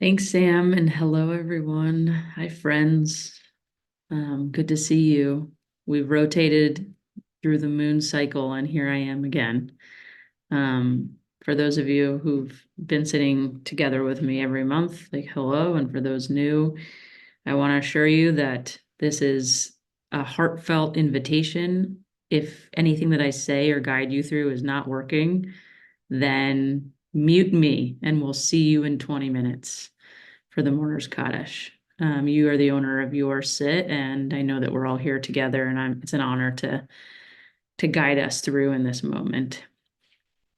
Thanks, Sam, and hello, everyone. Hi, friends. Good to see you. We've rotated through the moon cycle, and here I am again. For those of you who've been sitting together with me every month, like hello, and for those new, I want to assure you that this is a heartfelt invitation. If anything that I say or guide you through is not working, then mute me, and we'll see you in 20 minutes for the Mourner's Kaddish. You are the owner of your sit, and I know that we're all here together, and it's an honor to guide us through in this moment.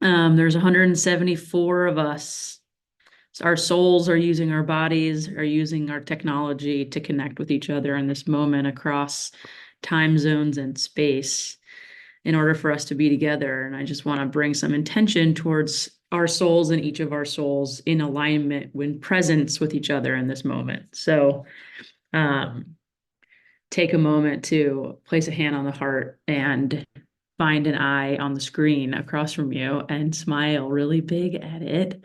There's 174 of us. So our souls are using our bodies, are using our technology to connect with each other in this moment across time zones and space in order for us to be together. And I just want to bring some intention towards our souls and each of our souls in alignment when presence with each other in this moment. So um, take a moment to place a hand on the heart and find an eye on the screen across from you and smile really big at it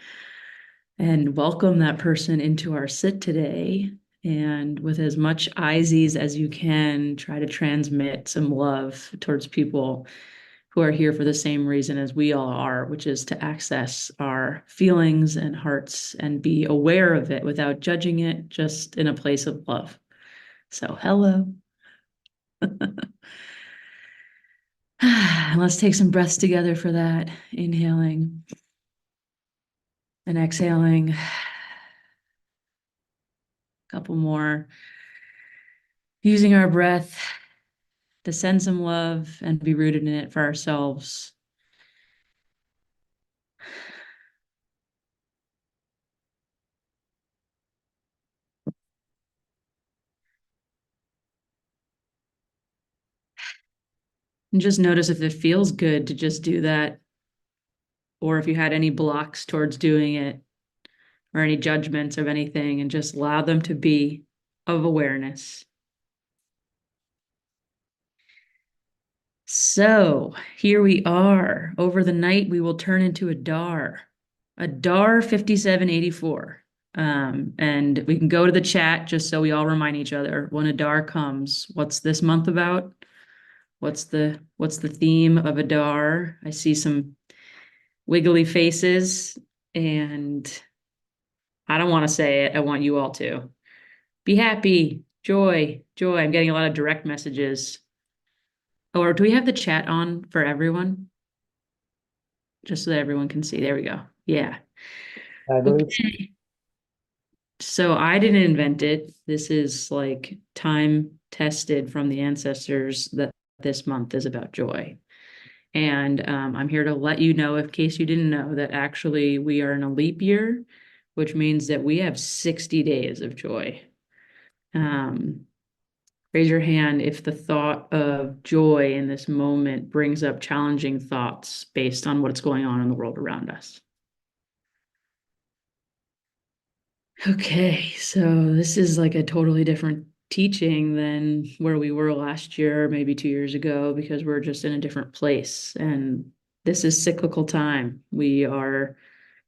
and welcome that person into our sit today. And with as much eyesies as you can, try to transmit some love towards people who are here for the same reason as we all are, which is to access our feelings and hearts and be aware of it without judging it, just in a place of love. So, hello. Let's take some breaths together for that. Inhaling and exhaling. A couple more. Using our breath to send some love and be rooted in it for ourselves. And just notice if it feels good to just do that, or if you had any blocks towards doing it, or any judgments of anything, and just allow them to be of awareness. So here we are. Over the night, we will turn into a DAR 5784. And we can go to the chat just so we all remind each other when a DAR comes. What's this month about? What's the theme of a DAR? I see some wiggly faces, and I don't want to say it. I want you all to. Be happy, joy, joy. I'm getting a lot of direct messages. Or do we have the chat on for everyone? Just so that everyone can see. There we go. Yeah. I believe so. Okay. So I didn't invent it. This is like time tested from the ancestors that this month is about joy. And I'm here to let you know, in case you didn't know, that actually we are in a leap year, which means that we have 60 days of joy. Um, Raise your hand if the thought of joy in this moment brings up challenging thoughts based on what's going on in the world around us. Okay, so this is like a totally different teaching than where we were last year, maybe 2 years ago, because we're just in a different place. And this is cyclical time. We are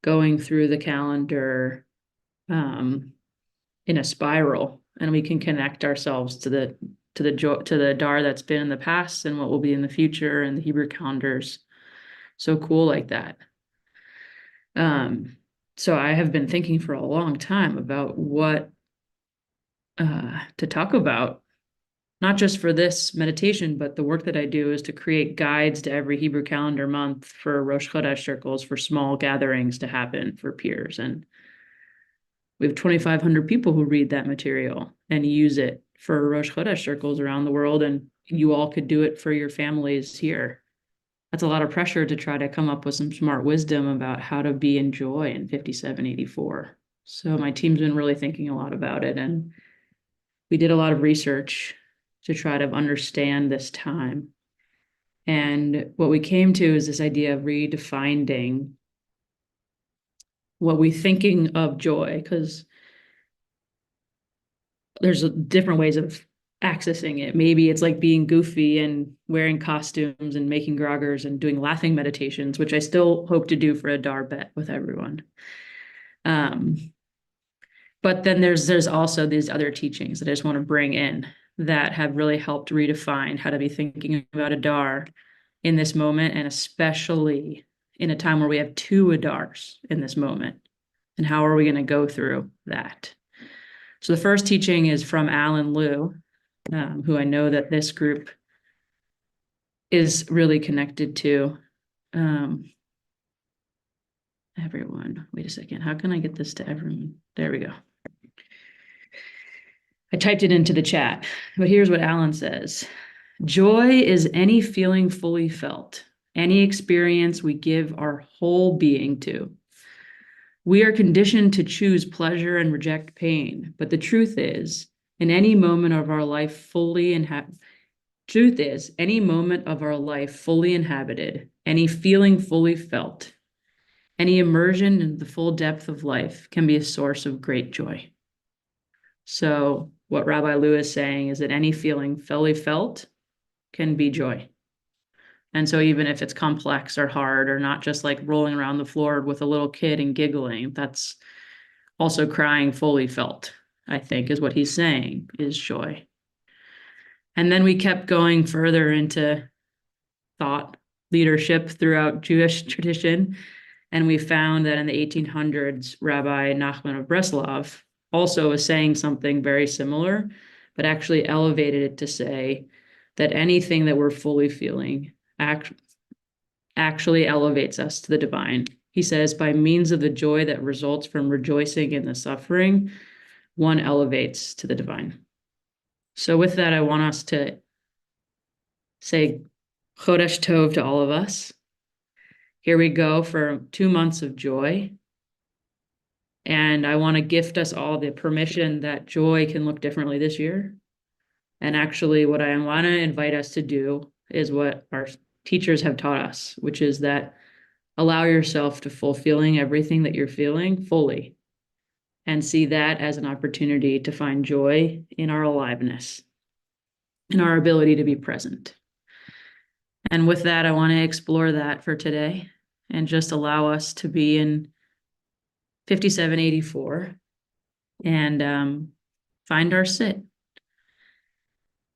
going through the calendar um, in a spiral, and we can connect ourselves to the dar that's been in the past and what will be in the future, and the Hebrew calendars so cool like that. So I have been thinking for a long time about what to talk about, not just for this meditation, but the work that I do is to create guides to every Hebrew calendar month for Rosh Chodesh circles, for small gatherings to happen for peers. And we have 2,500 people who read that material and use it for Rosh Chodesh circles around the world. And you all could do it for your families here. That's a lot of pressure to try to come up with some smart wisdom about how to be in joy in 5784. So my team's been really thinking a lot about it. And we did a lot of research to try to understand this time. And what we came to is this idea of redefining what we're thinking of joy, because there's different ways of accessing it. Maybe it's like being goofy and wearing costumes and making groggers and doing laughing meditations, which I still hope to do for a dar bet with everyone. Um, But then there's also these other teachings that I just want to bring in that have really helped redefine how to be thinking about Adar in this moment, and especially in a time where we have two Adars in this moment. And how are we going to go through that? So the first teaching is from Alan Liu, who I know that this group is really connected to. Everyone, wait a second. How can I get this to everyone? There we go. I typed it into the chat, but here's what Alan says. Joy is any feeling fully felt, any experience we give our whole being to. We are conditioned to choose pleasure and reject pain, but the truth is, in any moment of our life fully inhabited, any feeling fully felt, any immersion in the full depth of life can be a source of great joy. So what Rabbi Liu is saying is that any feeling fully felt can be joy. And so even if it's complex or hard or not just like rolling around the floor with a little kid and giggling, that's also crying fully felt, I think, is what he's saying is joy. And then we kept going further into thought leadership throughout Jewish tradition. And we found that in the 1800s, Rabbi Nachman of Breslov also was saying something very similar, but actually elevated it to say that anything that we're fully feeling actually elevates us to the divine. He says, by means of the joy that results from rejoicing in the suffering, one elevates to the divine. So with that, I want us to say Chodesh Tov to all of us. Here we go for 2 months of joy. And I want to gift us all the permission that joy can look differently this year. And actually, what I want to invite us to do is what our teachers have taught us, which is that allow yourself to full feeling everything that you're feeling fully and see that as an opportunity to find joy in our aliveness, in our ability to be present. And with that, I want to explore that for today and just allow us to be in 5784 and find our sit.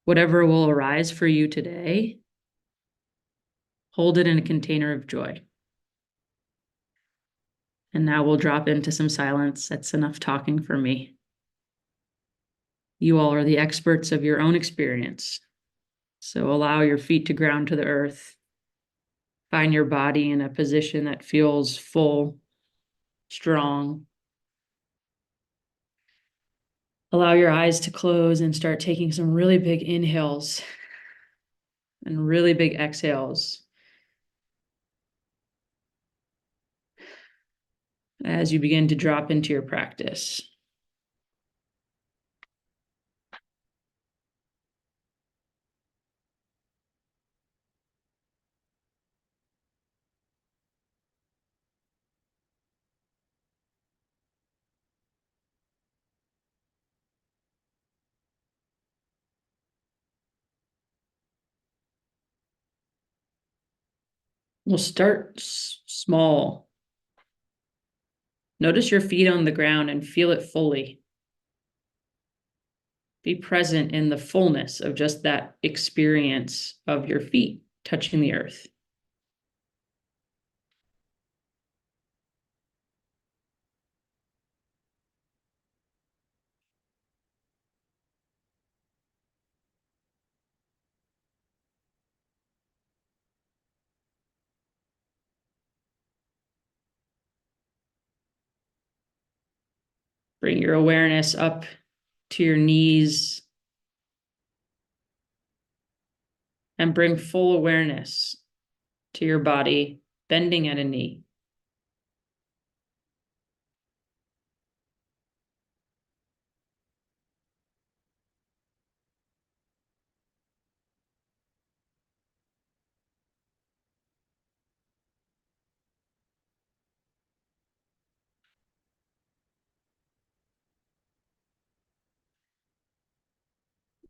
Whatever will arise for you today, hold it in a container of joy. And now we'll drop into some silence. That's enough talking for me. You all are the experts of your own experience. So allow your feet to ground to the earth. Find your body in a position that feels full, strong. Allow your eyes to close and start taking some really big inhales and really big exhales as you begin to drop into your practice. We'll start small. Notice your feet on the ground and feel it fully. Be present in the fullness of just that experience of your feet touching the earth. Bring your awareness up to your knees and bring full awareness to your body, bending at a knee.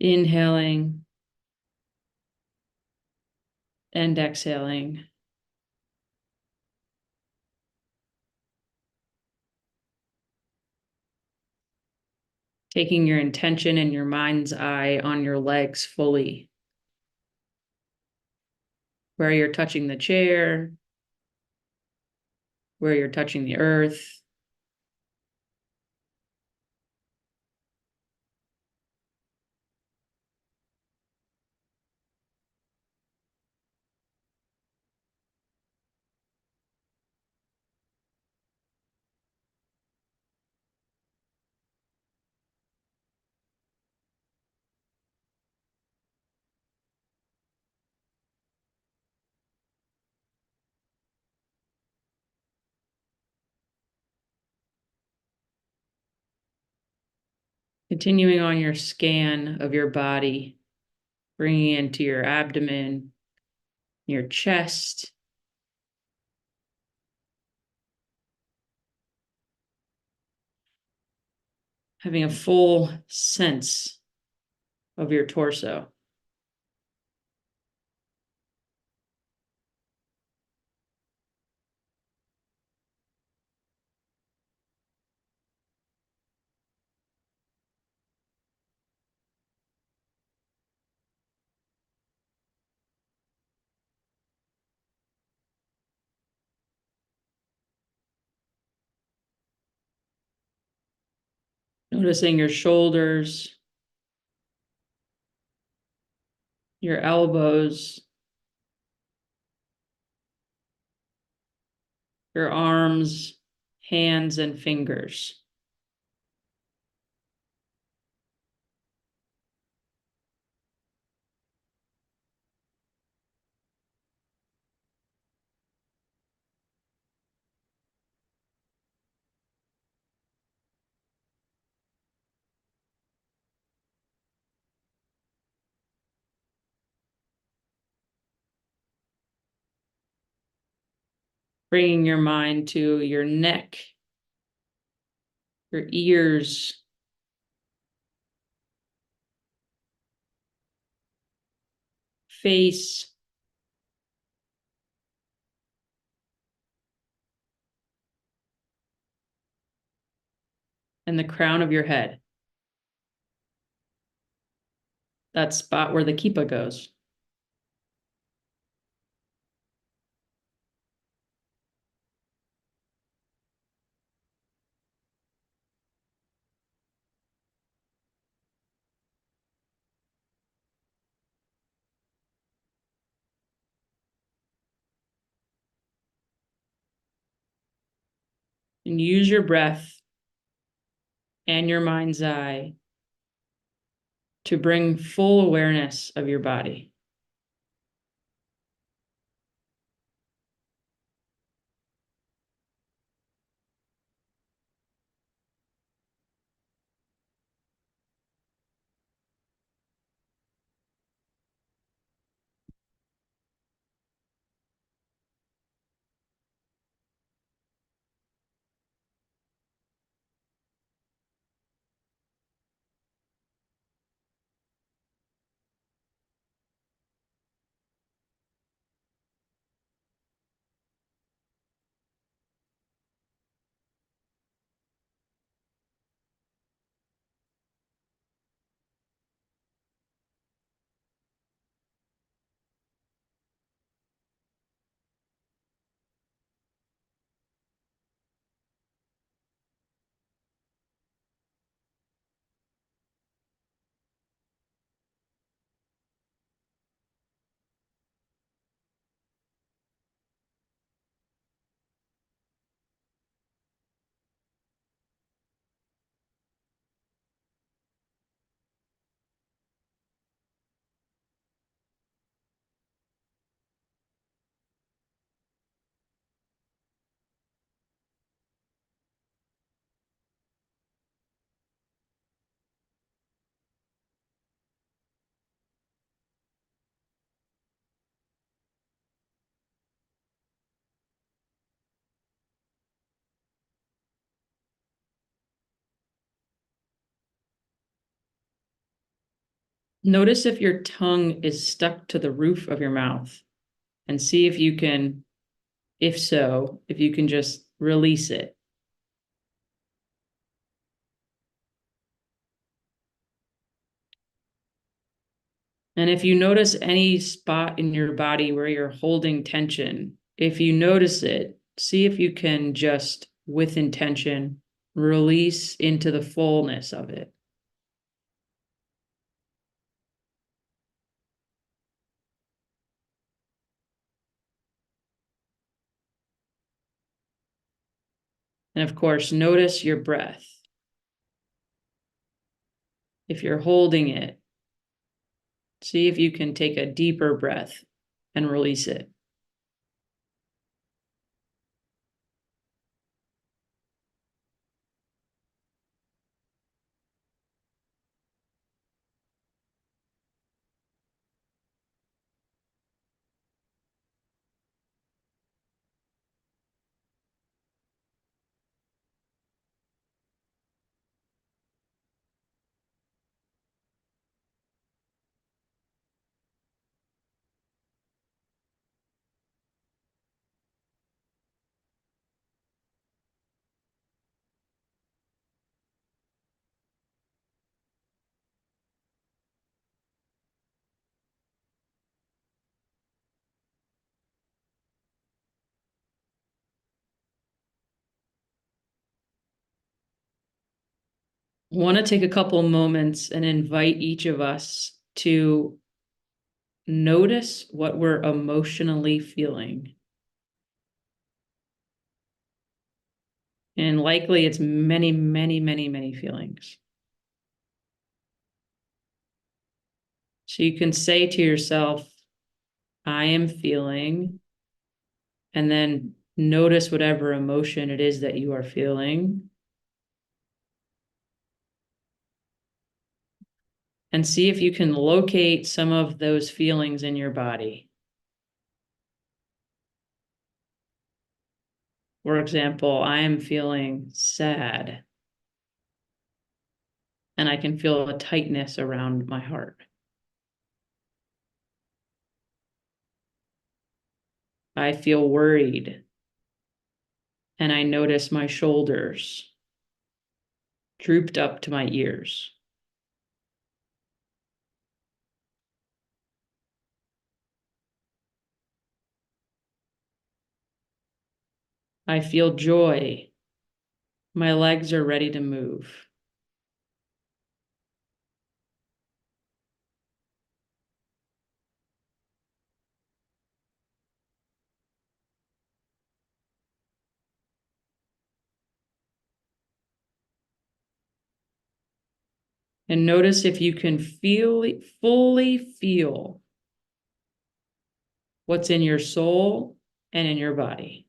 Inhaling and exhaling. Taking your intention and your mind's eye on your legs fully, where you're touching the chair, where you're touching the earth. Continuing on your scan of your body, bringing into your abdomen, your chest, having a full sense of your torso. Noticing your shoulders, your elbows, your arms, hands, and fingers. Bringing your mind to your neck, your ears, face, and the crown of your head. That spot where the kippa goes. And use your breath and your mind's eye to bring full awareness of your body. Notice if your tongue is stuck to the roof of your mouth and see if you can, if so, if you can just release it. And if you notice any spot in your body where you're holding tension, if you notice it, see if you can just, with intention, release into the fullness of it. And of course, notice your breath. If you're holding it, see if you can take a deeper breath and release it. I want to take a couple moments and invite each of us to notice what we're emotionally feeling. And likely it's many, many, many, many feelings. So you can say to yourself, I am feeling, and then notice whatever emotion it is that you are feeling. And see if you can locate some of those feelings in your body. For example, I am feeling sad, and I can feel a tightness around my heart. I feel worried, and I notice my shoulders drooped up to my ears. I feel joy. My legs are ready to move. And notice if you can fully feel what's in your soul and in your body.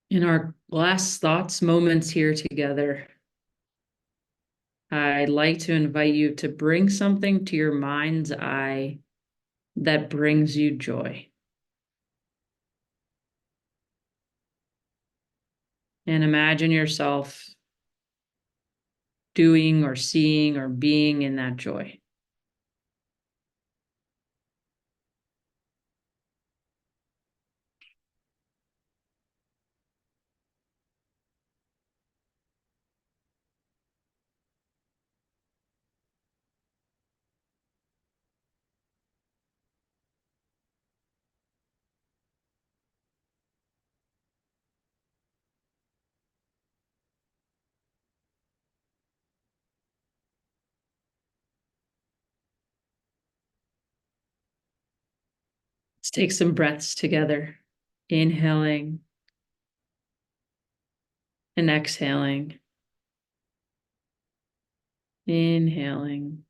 In our last thoughts moments here together, I'd like to invite you to bring something to your mind's eye that brings you joy. And imagine yourself doing or seeing or being in that joy. Let's take some breaths together. Inhaling and exhaling. Inhaling